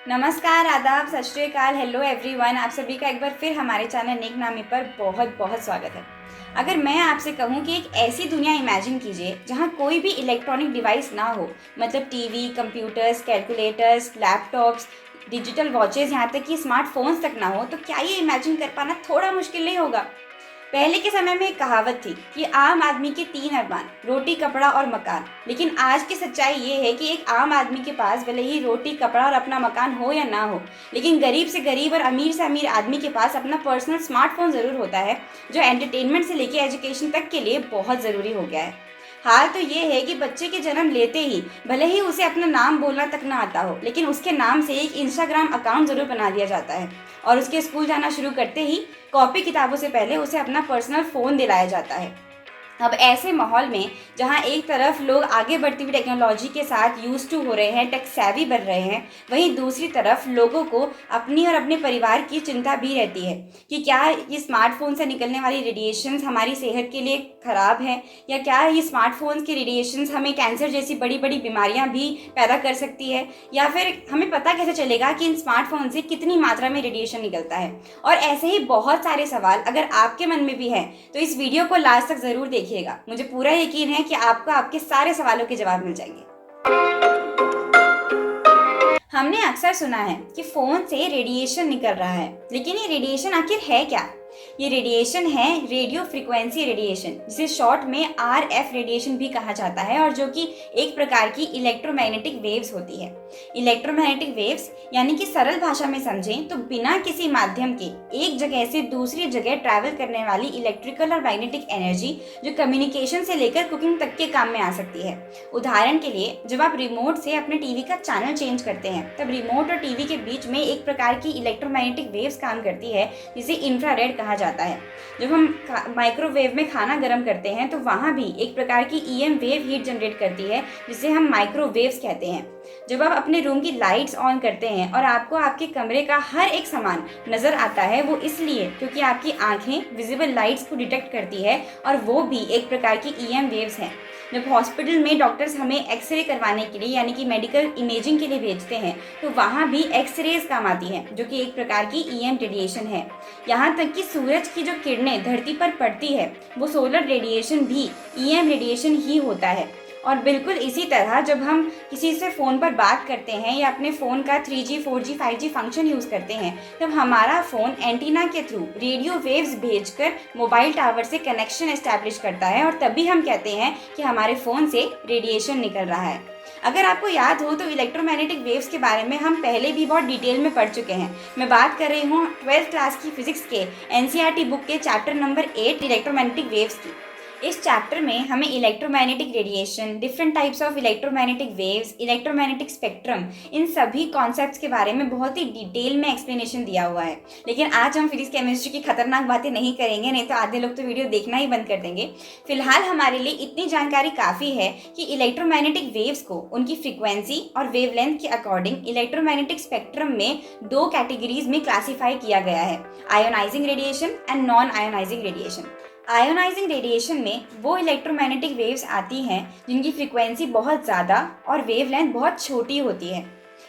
नमस्कार, आदाब, सत श्री अकाल, हेलो एवरीवन। आप सभी का एक बार फिर हमारे चैनल नेक नामी पर बहुत बहुत स्वागत है। अगर मैं आपसे कहूं कि एक ऐसी दुनिया इमेजिन कीजिए जहां कोई भी इलेक्ट्रॉनिक डिवाइस ना हो, मतलब TV, computers, calculators, laptops, digital watches, यहाँ तक कि स्मार्टफोन्स तक ना हो, तो क्या ये इमेजिन कर पाना थोड़ा मुश्किल नहीं होगा? पहले के समय में एक कहावत थी कि आम आदमी के 3 अरमान, रोटी, कपड़ा और मकान। लेकिन आज की सच्चाई ये है कि एक आम आदमी के पास भले ही रोटी, कपड़ा और अपना मकान हो या ना हो, लेकिन गरीब से गरीब और अमीर से अमीर आदमी के पास अपना पर्सनल स्मार्टफोन ज़रूर होता है, जो एंटरटेनमेंट से लेकर एजुकेशन तक के लिए बहुत ज़रूरी हो गया है। हाल तो ये है कि बच्चे के जन्म लेते ही भले ही उसे अपना नाम बोलना तक ना आता हो, लेकिन उसके नाम से एक इंस्टाग्राम अकाउंट ज़रूर बना दिया जाता है और उसके स्कूल जाना शुरू करते ही कॉपी किताबों से पहले उसे अपना पर्सनल फ़ोन दिलाया जाता है। अब ऐसे माहौल में जहां एक तरफ लोग आगे बढ़ती हुई टेक्नोलॉजी के साथ यूज टू हो रहे हैं, टेक सेवी बन रहे हैं, वहीं दूसरी तरफ लोगों को अपनी और अपने परिवार की चिंता भी रहती है कि क्या ये स्मार्टफोन से निकलने वाली रेडिएशंस हमारी सेहत के लिए ख़राब है, या क्या ये स्मार्टफोन्स की रेडिएशंस हमें कैंसर जैसी बड़ी बड़ी बीमारियां भी पैदा कर सकती है, या फिर हमें पता कैसे चलेगा कि इन स्मार्टफोन से कितनी मात्रा में रेडिएशन निकलता है। और ऐसे ही बहुत सारे सवाल अगर आपके मन में भी हैं तो इस वीडियो को लास्ट तक ज़रूर देखिएगा। मुझे पूरा यकीन है कि आपको आपके सारे सवालों के जवाब मिल जाएंगे। हमने अक्सर सुना है कि फ़ोन से रेडिएशन निकल रहा है, लेकिन ये रेडिएशन आखिर है क्या? ये रेडिएशन है रेडियो फ्रीक्वेंसी रेडिएशन, जिसे शॉर्ट में आरएफ रेडिएशन भी कहा जाता है, और जो कि एक प्रकार की इलेक्ट्रोमैग्नेटिक वेव्स होती है। इलेक्ट्रोमैग्नेटिक वेव्स यानी कि सरल भाषा में समझें तो बिना किसी माध्यम के एक जगह से दूसरी जगह ट्रैवल करने वाली इलेक्ट्रिकल और मैग्नेटिक एनर्जी, जो कम्युनिकेशन से लेकर कुकिंग तक के काम में आ सकती है। उदाहरण के लिए, जब आप रिमोट से अपने टीवी का चैनल चेंज करते हैं, तब रिमोट और टीवी के बीच में एक प्रकार की इलेक्ट्रोमैग्नेटिक वेव्स काम करती है, जिसे इंफ्रारेड कहा जाता है। जब हम माइक्रोवेव में खाना गर्म करते हैं तो वहाँ भी एक प्रकार की ईएम वेव हीट जनरेट करती है, जिसे हम माइक्रोवेव्स कहते हैं। जब आप अपने रूम की लाइट्स ऑन करते हैं और आपको आपके कमरे का हर एक सामान नजर आता है, वो इसलिए क्योंकि आपकी आंखें विजिबल लाइट्स को डिटेक्ट करती है, और वो भी एक प्रकार की ईएम वेव्स हैं। जब हॉस्पिटल में डॉक्टर्स हमें एक्सरे करवाने के लिए यानी कि मेडिकल इमेजिंग के लिए भेजते हैं, तो वहाँ भी एक्सरेज काम आती हैं, जो कि एक प्रकार की ईएम रेडिएशन है। यहाँ तक कि सूरज की जो किरणें धरती पर पड़ती है, वो सोलर रेडिएशन भी ईएम रेडिएशन ही होता है। और बिल्कुल इसी तरह जब हम किसी से फ़ोन पर बात करते हैं या अपने फ़ोन का 3G, 4G, 5G function use करते हैं, तब हमारा फ़ोन एंटीना के थ्रू रेडियो वेव्स भेजकर मोबाइल टावर से कनेक्शन एस्टैब्लिश करता है, और तभी हम कहते हैं कि हमारे फ़ोन से रेडिएशन निकल रहा है। अगर आपको याद हो तो इलेक्ट्रोमैग्नेटिक वेव्स के बारे में हम पहले भी बहुत डिटेल में पढ़ चुके हैं। मैं बात कर रही हूँ 12th क्लास की फिजिक्स के एनसीईआरटी बुक के चैप्टर नंबर 8 इलेक्ट्रोमैग्नेटिक वेव्स की। इस चैप्टर में हमें electromagnetic radiation, different types of electromagnetic waves, electromagnetic spectrum, इन सभी कॉन्सेप्ट्स के बारे में बहुत ही डिटेल में एक्सप्लेनेशन दिया हुआ है। लेकिन आज हम फिजिक्स केमिस्ट्री की खतरनाक बातें नहीं करेंगे, नहीं तो आधे लोग तो वीडियो देखना ही बंद कर देंगे। फिलहाल हमारे लिए इतनी जानकारी काफ़ी है कि इलेक्ट्रोमैग्नेटिक वेव्स को उनकी फ्रीक्वेंसी और वेवलेंथ के अकॉर्डिंग इलेक्ट्रोमैग्नेटिक स्पेक्ट्रम में 2 कैटेगरीज में क्लासीफाई किया गया है: ionizing radiation and non ionizing radiation. Ionizing radiation में वो इलेक्ट्रोमैग्नेटिक वेव्स आती हैं जिनकी फ्रीक्वेंसी बहुत ज़्यादा और वेवलेंथ बहुत छोटी होती है।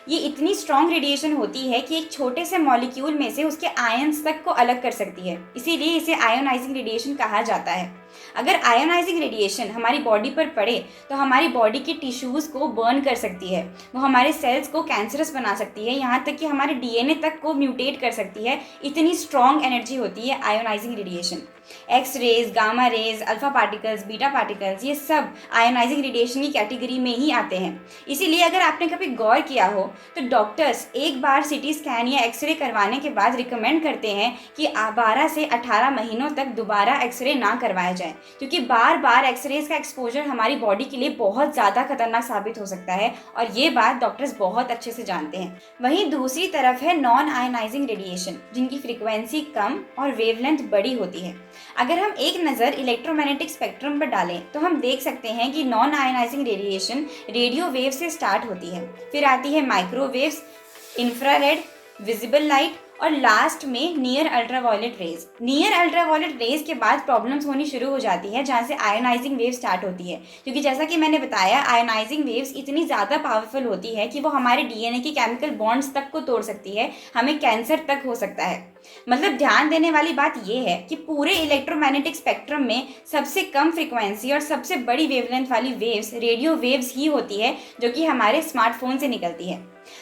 ये इतनी स्ट्रॉन्ग रेडिएशन होती है कि एक छोटे से मॉलिक्यूल में से उसके आयंस तक को अलग कर सकती है, इसीलिए इसे आयोनाइजिंग रेडिएशन कहा जाता है। अगर आयोनाइजिंग रेडिएशन हमारी बॉडी पर पड़े तो हमारी बॉडी के टिश्यूज़ को बर्न कर सकती है, वो हमारे सेल्स को कैंसरस बना सकती है, यहाँ तक कि हमारे डीएनए तक को म्यूटेट कर सकती है। इतनी स्ट्रॉन्ग एनर्जी होती है ionizing radiation. X rays, gamma rays, alpha particles, beta particles, ये सब आयोनाइजिंग रेडिएशन की कैटेगरी में ही आते हैं। इसीलिए अगर आपने कभी गौर किया हो तो डॉक्टर्स एक बार सीटी स्कैन या एक्सरे करवाने के बाद रिकमेंड करते हैं कि 12 से 18 महीनों तक दोबारा एक्सरे ना करवाया जाए, क्योंकि बार बार एक्सरेज का एक्सपोजर हमारी बॉडी के लिए बहुत ज़्यादा खतरनाक साबित हो सकता है, और ये बात डॉक्टर्स बहुत अच्छे से जानते हैं। वहीं दूसरी तरफ है नॉन आयोनाइजिंग रेडिएशन, जिनकी फ्रीक्वेंसी कम और वेवलेंथ बड़ी होती है। अगर हम एक नज़र इलेक्ट्रोमैग्नेटिक स्पेक्ट्रम पर डालें तो हम देख सकते हैं कि non ionizing radiation radio wave से स्टार्ट होती है, फिर आती है माइक्रोवेव्स, इंफ्रारेड, विजिबल लाइट, और लास्ट में near ultraviolet rays. Near ultraviolet rays के बाद प्रॉब्लम्स होनी शुरू हो जाती है, जहाँ से आयोनाइजिंग वेव स्टार्ट होती है, क्योंकि जैसा कि मैंने बताया आयोनाइजिंग वेव्स इतनी ज़्यादा पावरफुल होती है कि वो हमारे डीएनए के केमिकल बॉन्ड्स तक को तोड़ सकती है, हमें कैंसर तक हो सकता है। मतलब ध्यान देने वाली बात यह है कि पूरे इलेक्ट्रोमैग्नेटिक स्पेक्ट्रम में सबसे कम फ्रीक्वेंसी और सबसे बड़ी वेवलेंथ वाली वेव्स रेडियो वेव्स ही होती है, जो कि हमारे स्मार्टफोन से निकलती है।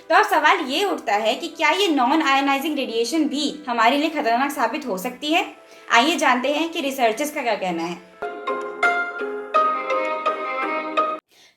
तो अब सवाल ये उठता है कि क्या ये नॉन आयोनाइजिंग रेडिएशन भी हमारे लिए खतरनाक साबित हो सकती है? आइए जानते हैं कि रिसर्चर्स का क्या कहना है।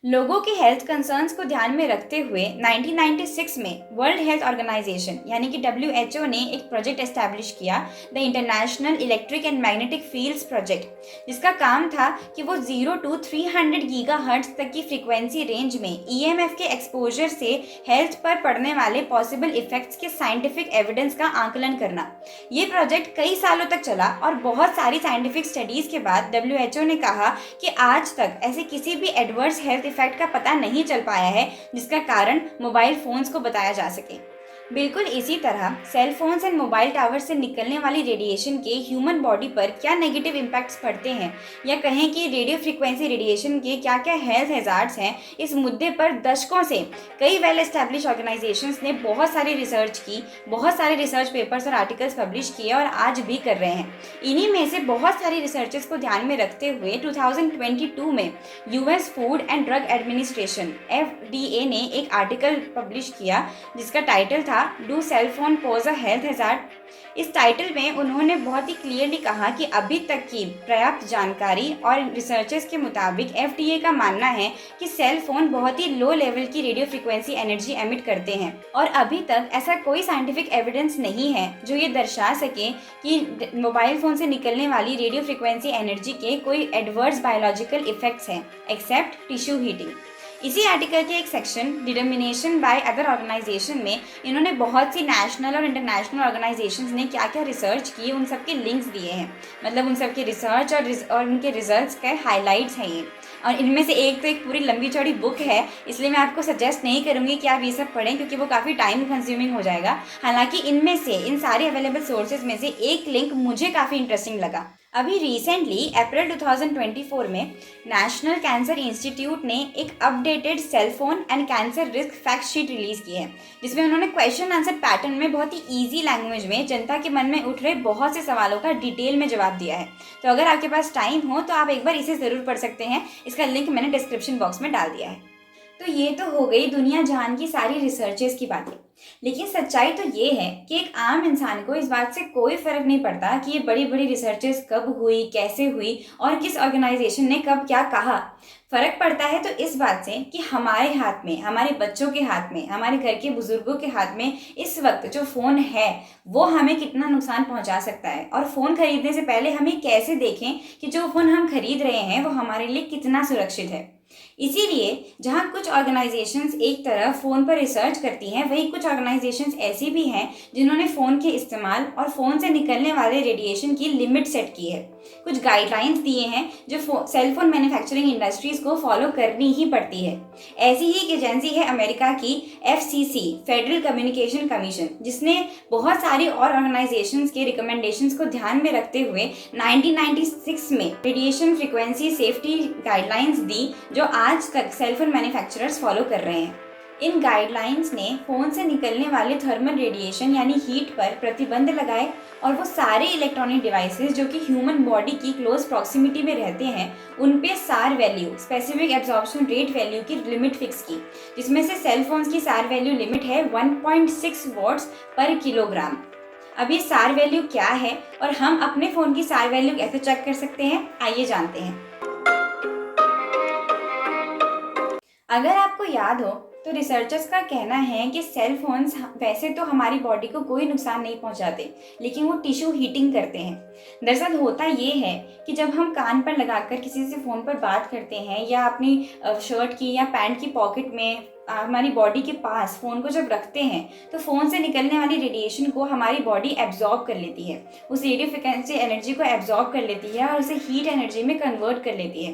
लोगों के हेल्थ कंसर्न्स को ध्यान में रखते हुए 1996 में वर्ल्ड हेल्थ ऑर्गेनाइजेशन यानी कि WHO ने एक प्रोजेक्ट एस्टैब्लिश किया, the international electric and magnetic fields project, जिसका काम था कि वो 0 to 300 गीगाहर्ट्ज तक की फ्रीक्वेंसी रेंज में EMF के एक्सपोजर से हेल्थ पर पड़ने वाले पॉसिबल इफेक्ट्स के साइंटिफिक एविडेंस का आकलन करना। ये प्रोजेक्ट कई सालों तक चला और बहुत सारी साइंटिफिक स्टडीज के बाद WHO ने कहा कि आज तक ऐसे किसी भी एडवर्स हेल्थ इफेक्ट का पता नहीं चल पाया है जिसका कारण मोबाइल फोन्स को बताया जा सके। बिल्कुल इसी तरह cell phones and mobile tower से निकलने वाली रेडिएशन के ह्यूमन बॉडी पर क्या नेगेटिव इम्पैक्ट्स पड़ते हैं, या कहें कि रेडियो फ्रीक्वेंसी रेडिएशन के क्या क्या हेल्थ हैजार्ड्स हैं, इस मुद्दे पर दशकों से कई वेल एस्टैब्लिश ऑर्गेनाइजेशंस ने बहुत सारी रिसर्च की, बहुत सारे रिसर्च पेपर्स और आर्टिकल्स पब्लिश किए और आज भी कर रहे हैं। इन्हीं में से बहुत सारी रिसर्चेस को ध्यान में रखते हुए 2022 में US food and drug administration FDA ने एक आर्टिकल पब्लिश किया जिसका टाइटल था do cell phone pose a health hazard. इस टाइटल में उन्होंने बहुत ही क्लियरली कहा कि अभी तक की पर्याप्त जानकारी और रिसर्चर्स के मुताबिक FDA का मानना है कि सेल फोन बहुत ही लो लेवल की रेडियो फ्रीक्वेंसी एनर्जी एमिट करते हैं और अभी तक ऐसा कोई साइंटिफिक एविडेंस नहीं है जो ये दर्शा सके कि मोबाइल फोन से निकलने वाली रेडियो फ्रीक्वेंसी एनर्जी के कोई एडवर्स बायोलॉजिकल इफेक्ट्स हैं एक्सेप्ट टिश्यू हीटिंग। इसी आर्टिकल के एक section determination by other organization में इन्होंने बहुत सी नेशनल और इंटरनेशनल ऑर्गेनाइजेशंस ने क्या क्या रिसर्च की उन सब के लिंक्स दिए हैं, मतलब उन सब के रिसर्च और उनके रिजल्ट्स के हाइलाइट्स हैं ये। और इनमें से एक तो एक पूरी लंबी चौड़ी बुक है, इसलिए मैं आपको सजेस्ट नहीं करूँगी कि आप ये सब पढ़ें क्योंकि वो काफ़ी टाइम कंज्यूमिंग हो जाएगा। हालांकि इनमें से इन सारे अवेलेबल सोर्सेज में से एक लिंक मुझे काफ़ी इंटरेस्टिंग लगा। अभी रिसेंटली अप्रैल 2024 में नेशनल कैंसर इंस्टीट्यूट ने एक updated cell phone and cancer risk fact sheet release की है, जिसमें उन्होंने क्वेश्चन आंसर पैटर्न में बहुत ही इजी लैंग्वेज में जनता के मन में उठ रहे बहुत से सवालों का डिटेल में जवाब दिया है। तो अगर आपके पास टाइम हो तो आप एक बार इसे ज़रूर पढ़ सकते हैं। इसका लिंक मैंने डिस्क्रिप्शन बॉक्स में डाल दिया है। तो ये तो हो गई दुनिया जहान की सारी रिसर्चेस की बातें, लेकिन सच्चाई तो ये है कि एक आम इंसान को इस बात से कोई फर्क नहीं पड़ता कि ये बड़ी बड़ी रिसर्चेस कब हुई, कैसे हुई और किस ऑर्गेनाइजेशन ने कब क्या कहा। फर्क पड़ता है तो इस बात से कि हमारे हाथ में, हमारे बच्चों के हाथ में, हमारे घर के बुजुर्गों के हाथ में इस वक्त जो फ़ोन है वो हमें कितना नुकसान पहुंचा सकता है, और फ़ोन खरीदने से पहले हमें कैसे देखें कि जो फ़ोन हम खरीद रहे हैं वो हमारे लिए कितना सुरक्षित है। इसीलिए जहां कुछ ऑर्गेनाइजेशंस एक तरफ फ़ोन पर रिसर्च करती हैं, वहीं कुछ ऑर्गेनाइजेशंस ऐसी भी हैं जिन्होंने फ़ोन के इस्तेमाल और फ़ोन से निकलने वाले रेडिएशन की लिमिट सेट की है, कुछ गाइडलाइंस दिए हैं जो सेल फोन मैन्युफैक्चरिंग इंडस्ट्रीज को फॉलो करनी ही पड़ती है। ऐसी ही एक एजेंसी है अमेरिका की FCC, फेडरल कम्युनिकेशन कमीशन, जिसने बहुत सारी और ऑर्गेनाइजेशंस के रिकमेंडेशंस को ध्यान में रखते हुए 1996 में रेडिएशन फ्रीक्वेंसी सेफ्टी गाइडलाइंस दी जो आज तक सेल फोन मैन्युफैक्चरर्स फॉलो कर रहे हैं। इन गाइडलाइंस ने फ़ोन से निकलने वाले थर्मल रेडिएशन यानी हीट पर प्रतिबंध लगाए और वो सारे इलेक्ट्रॉनिक डिवाइसेस जो कि ह्यूमन बॉडी की क्लोज प्रॉक्सिमिटी में रहते हैं उन पे सार value, specific absorption rate value की लिमिट फिक्स की, जिसमें से सेल फोन्स की सार वैल्यू लिमिट है 1.6 वॉट्स पर किलोग्राम। अब ये सार वैल्यू क्या है और हम अपने फ़ोन की सार वैल्यू कैसे चेक कर सकते हैं, आइए जानते हैं। अगर आपको याद हो तो रिसर्चर्स का कहना है कि सेल फोन्स वैसे तो हमारी बॉडी को कोई नुकसान नहीं पहुंचाते, लेकिन वो टिश्यू हीटिंग करते हैं। दरअसल होता ये है कि जब हम कान पर लगाकर किसी से फ़ोन पर बात करते हैं या अपनी शर्ट की या पैंट की पॉकेट में हमारी बॉडी के पास फ़ोन को जब रखते हैं तो फ़ोन से निकलने वाली रेडिएशन को हमारी बॉडी एब्जॉर्ब कर लेती है, उस रेडियो फ्रिक्वेंसी एनर्जी को एब्जॉर्ब कर लेती है और उसे हीट एनर्जी में कन्वर्ट कर लेती है,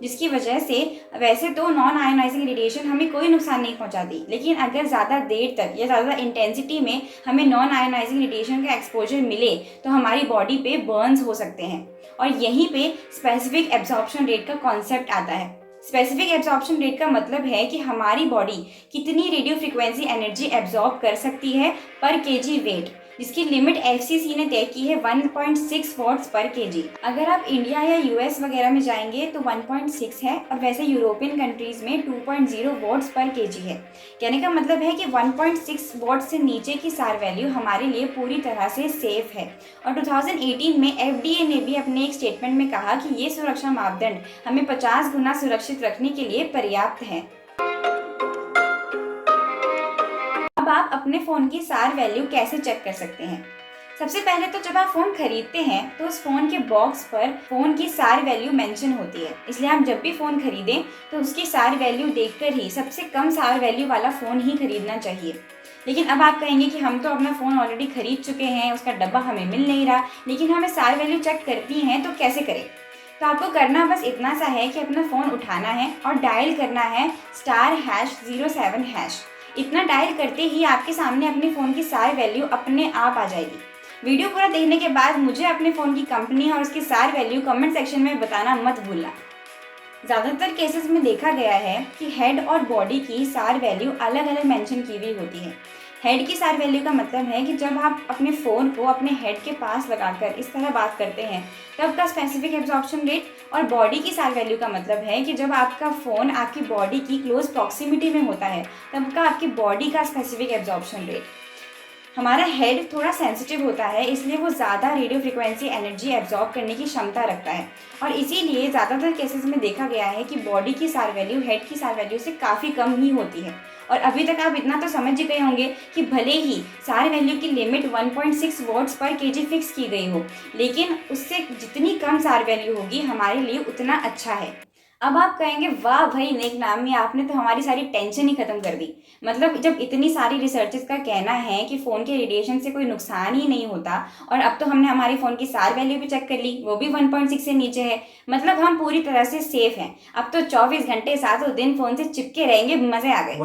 जिसकी वजह से वैसे तो नॉन आयोनाइजिंग रेडिएशन हमें कोई नुकसान नहीं पहुंचाती, लेकिन अगर ज़्यादा देर तक या ज़्यादा इंटेंसिटी में हमें नॉन आयोनाइजिंग रेडिएशन का एक्सपोजर मिले तो हमारी बॉडी पे बर्न्स हो सकते हैं। और यहीं पे स्पेसिफिक एब्जॉर्प्शन रेट का कॉन्सेप्ट आता है। स्पेसिफिक एब्जॉर्प्शन रेट का मतलब है कि हमारी बॉडी कितनी रेडियो फ्रिक्वेंसी एनर्जी एब्जॉर्ब कर सकती है पर केजी वेट, जिसकी लिमिट एफसीसी ने तय की है 1.6 वॉट्स पर केजी। अगर आप इंडिया या यूएस वगैरह में जाएंगे तो 1.6 है और वैसे यूरोपियन कंट्रीज में 2.0 वॉट्स पर केजी है। कहने का मतलब है कि 1.6 वॉट्स से नीचे की सार वैल्यू हमारे लिए पूरी तरह से सेफ है। और 2018 में एफडीए ने भी अपने एक स्टेटमेंट में कहा कि ये सुरक्षा मापदंड हमें 50 गुना सुरक्षित रखने के लिए पर्याप्त है। अब आप अपने फ़ोन की सार वैल्यू कैसे चेक कर सकते हैं? सबसे पहले तो जब आप फ़ोन खरीदते हैं तो उस फ़ोन के बॉक्स पर फ़ोन की सार वैल्यू मेंशन होती है, इसलिए आप जब भी फ़ोन खरीदें तो उसकी सार वैल्यू देखकर ही सबसे कम सार वैल्यू वाला फ़ोन ही खरीदना चाहिए। लेकिन अब आप कहेंगे कि हम तो अपना फ़ोन ऑलरेडी खरीद चुके हैं, उसका डब्बा हमें मिल नहीं रहा, लेकिन हमें सार वैल्यू चेक करती हैं तो कैसे करें? तो आपको करना बस इतना सा है कि अपना फ़ोन उठाना है और डायल करना है *#07#। इतना डायल करते ही आपके सामने अपने फ़ोन की सार वैल्यू अपने आप आ जाएगी। वीडियो पूरा देखने के बाद मुझे अपने फ़ोन की कंपनी और उसकी सार वैल्यू कमेंट सेक्शन में बताना मत भूलना। ज़्यादातर केसेस में देखा गया है कि हेड और बॉडी की सार वैल्यू अलग अलग मेंशन की हुई होती है। हेड की सार वैल्यू का मतलब है कि जब आप अपने फ़ोन को अपने हेड के पास लगाकर इस तरह बात करते हैं तब का स्पेसिफिक एब्जॉर्प्शन रेट, और बॉडी की सार वैल्यू का मतलब है कि जब आपका फ़ोन आपकी बॉडी की क्लोज प्रॉक्सिमिटी में होता है तब का आपकी बॉडी का स्पेसिफिक एब्जॉर्प्शन रेट। हमारा हेड थोड़ा सेंसिटिव होता है, इसलिए वो ज़्यादा रेडियो फ्रिक्वेंसी एनर्जी एब्जॉर्ब करने की क्षमता रखता है और इसीलिए ज़्यादातर केसेस में देखा गया है कि बॉडी की सार वैल्यू हेड की सार वैल्यू से काफ़ी कम ही होती है। और अभी तक आप इतना तो समझ ही गए होंगे कि भले ही सार वैल्यू की लिमिट 1.6 वॉट्स पर केजी फिक्स की गई हो, लेकिन उससे जितनी कम सार वैल्यू होगी हमारे लिए उतना अच्छा है। अब आप कहेंगे वाह भाई नेक नामी, आपने तो हमारी सारी टेंशन ही खत्म कर दी। मतलब जब इतनी सारी रिसर्चेस का कहना है कि फ़ोन के रेडिएशन से कोई नुकसान ही नहीं होता और अब तो हमने हमारे फ़ोन की सार वैल्यू भी चेक कर ली, वो भी 1.6 से नीचे है, मतलब हम पूरी तरह से सेफ हैं। अब तो 24 घंटे सातों दिन फ़ोन से चिपके रहेंगे, मज़े आ गए।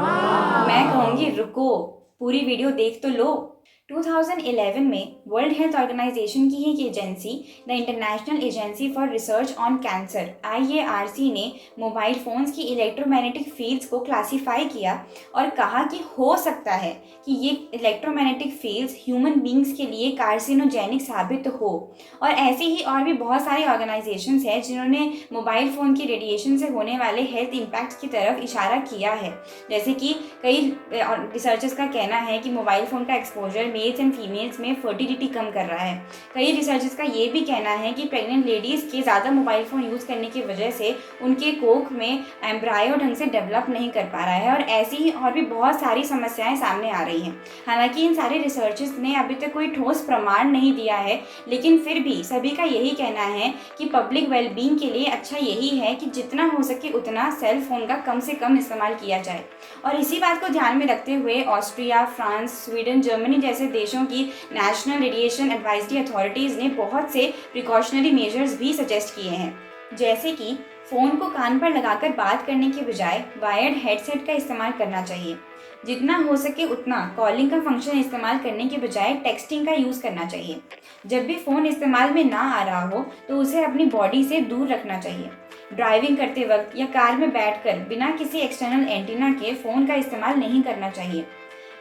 मैं कहूँगी रुको, पूरी वीडियो देख तो लो। 2011 में वर्ल्ड हेल्थ ऑर्गेनाइजेशन की एक agency the international agency for research on cancer IARC ने मोबाइल फ़ोन्स की इलेक्ट्रोमैग्नेटिक फील्ड्स को क्लासीफाई किया और कहा कि हो सकता है कि ये इलेक्ट्रोमैग्नेटिक फील्ड्स ह्यूमन बींग्स के लिए कार्सिनोजेनिक साबित हो। और ऐसे ही और भी बहुत सारी ऑर्गेनाइजेशंस हैं जिन्होंने मोबाइल फ़ोन की रेडिएशन से होने वाले हेल्थ इम्पैक्ट्स की तरफ इशारा किया है। जैसे कि कई रिसर्चर्स का कहना है कि मोबाइल फ़ोन का एक्सपोजर मेल्स एंड फीमेल्स में फर्टिलिटी कम कर रहा है। कई रिसर्चर्स का ये भी कहना है कि प्रेग्नेंट लेडीज़ के ज़्यादा मोबाइल फ़ोन यूज़ करने की वजह से उनके कोख में एम्ब्रायो ढंग से डेवलप नहीं कर पा रहा है। और ऐसी ही और भी बहुत सारी समस्याएं सामने आ रही हैं। हालांकि इन सारे रिसर्चर्स ने अभी तक कोई ठोस प्रमाण नहीं दिया है, लेकिन फिर भी सभी का यही कहना है कि पब्लिक वेलबींग के लिए अच्छा यही है कि जितना हो सके उतना सेल फोन का कम से कम इस्तेमाल किया जाए। और इसी बात को ध्यान में रखते हुए ऑस्ट्रिया, फ्रांस, स्वीडन, जर्मनी जैसे देशों की नेशनल रेडिएशन एडवाइजरी अथॉरिटीज़ ने बहुत से प्रिकॉशनरी मेजर्स भी सजेस्ट किए हैं, जैसे कि फ़ोन को कान पर लगाकर बात करने के बजाय वायर्ड हेडसेट का इस्तेमाल करना चाहिए। जितना हो सके उतना कॉलिंग का फंक्शन इस्तेमाल करने के बजाय टेक्सटिंग का यूज़ करना चाहिए। जब भी फ़ोन इस्तेमाल में ना आ रहा हो तो उसे अपनी बॉडी से दूर रखना चाहिए। ड्राइविंग करते वक्त या कार में बैठकर बिना किसी एक्सटर्नल एंटीना के फ़ोन का इस्तेमाल नहीं करना चाहिए।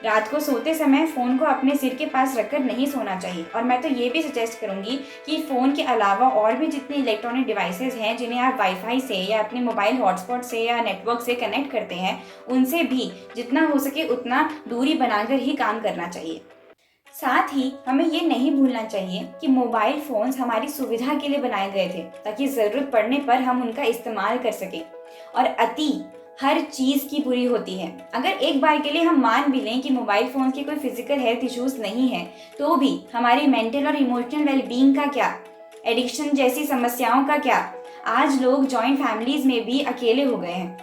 रात को सोते समय फ़ोन को अपने सिर के पास रखकर नहीं सोना चाहिए। और मैं तो ये भी सजेस्ट करूँगी कि फ़ोन के अलावा और भी जितने इलेक्ट्रॉनिक डिवाइसेस हैं जिन्हें आप वाईफाई से या अपने मोबाइल हॉटस्पॉट से या नेटवर्क से कनेक्ट करते हैं, उनसे भी जितना हो सके उतना दूरी बनाकर ही काम करना चाहिए। साथ ही हमें ये नहीं भूलना चाहिए कि मोबाइल फ़ोन्स हमारी सुविधा के लिए बनाए गए थे ताकि ज़रूरत पड़ने पर हम उनका इस्तेमाल कर सकें। और अति हर चीज़ की बुरी होती है। अगर एक बार के लिए हम मान भी लें कि मोबाइल फ़ोन के कोई फिजिकल हेल्थ इश्यूज़ नहीं है, तो भी हमारी मेंटल और इमोशनल वेलबींग का क्या, एडिक्शन जैसी समस्याओं का क्या? आज लोग जॉइंट फैमिलीज़ में भी अकेले हो गए हैं।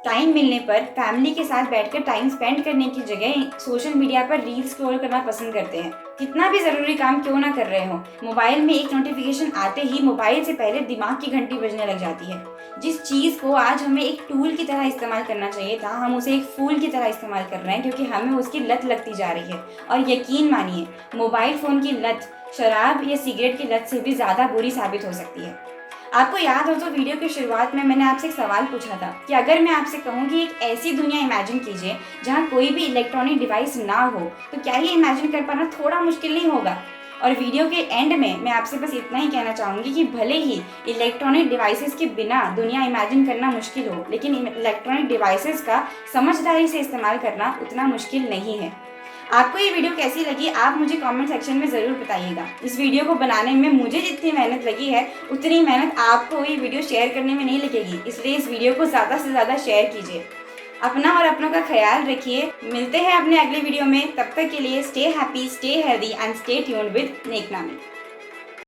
टाइम मिलने पर फैमिली के साथ बैठकर टाइम स्पेंड करने की जगह सोशल मीडिया पर रील स्क्रॉल करना पसंद करते हैं। कितना भी जरूरी काम क्यों ना कर रहे हो, मोबाइल में एक नोटिफिकेशन आते ही मोबाइल से पहले दिमाग की घंटी बजने लग जाती है। जिस चीज को आज हमें एक टूल की तरह इस्तेमाल करना चाहिए था, हम उसे एक फूल की तरह इस्तेमाल कर रहे हैं क्योंकि हमें उसकी लत लगती जा रही है। और यकीन मानिए, मोबाइल फोन की लत शराब या सिगरेट की लत से भी ज्यादा बुरी साबित हो सकती है। आपको याद हो तो वीडियो की शुरुआत में मैंने आपसे एक सवाल पूछा था कि अगर मैं आपसे कहूँ कि एक ऐसी दुनिया इमेजिन कीजिए जहाँ कोई भी इलेक्ट्रॉनिक डिवाइस ना हो, तो क्या ये इमेजिन कर पाना थोड़ा मुश्किल नहीं होगा? और वीडियो के एंड में मैं आपसे बस इतना ही कहना चाहूँगी कि भले ही इलेक्ट्रॉनिक डिवाइसेस के बिना दुनिया इमेजिन करना मुश्किल हो, लेकिन इलेक्ट्रॉनिक डिवाइसेस का समझदारी से इस्तेमाल करना उतना मुश्किल नहीं है। आपको ये वीडियो कैसी लगी, आप मुझे कमेंट सेक्शन में ज़रूर बताइएगा। इस वीडियो को बनाने में मुझे जितनी मेहनत लगी है, उतनी मेहनत आपको ये वीडियो शेयर करने में नहीं लगेगी, इसलिए इस वीडियो को ज़्यादा से ज़्यादा शेयर कीजिए। अपना और अपनों का ख्याल रखिए। मिलते हैं अपने अगले वीडियो में, तब तक के लिए stay happy, stay healthy and stay tuned with Nek नामी।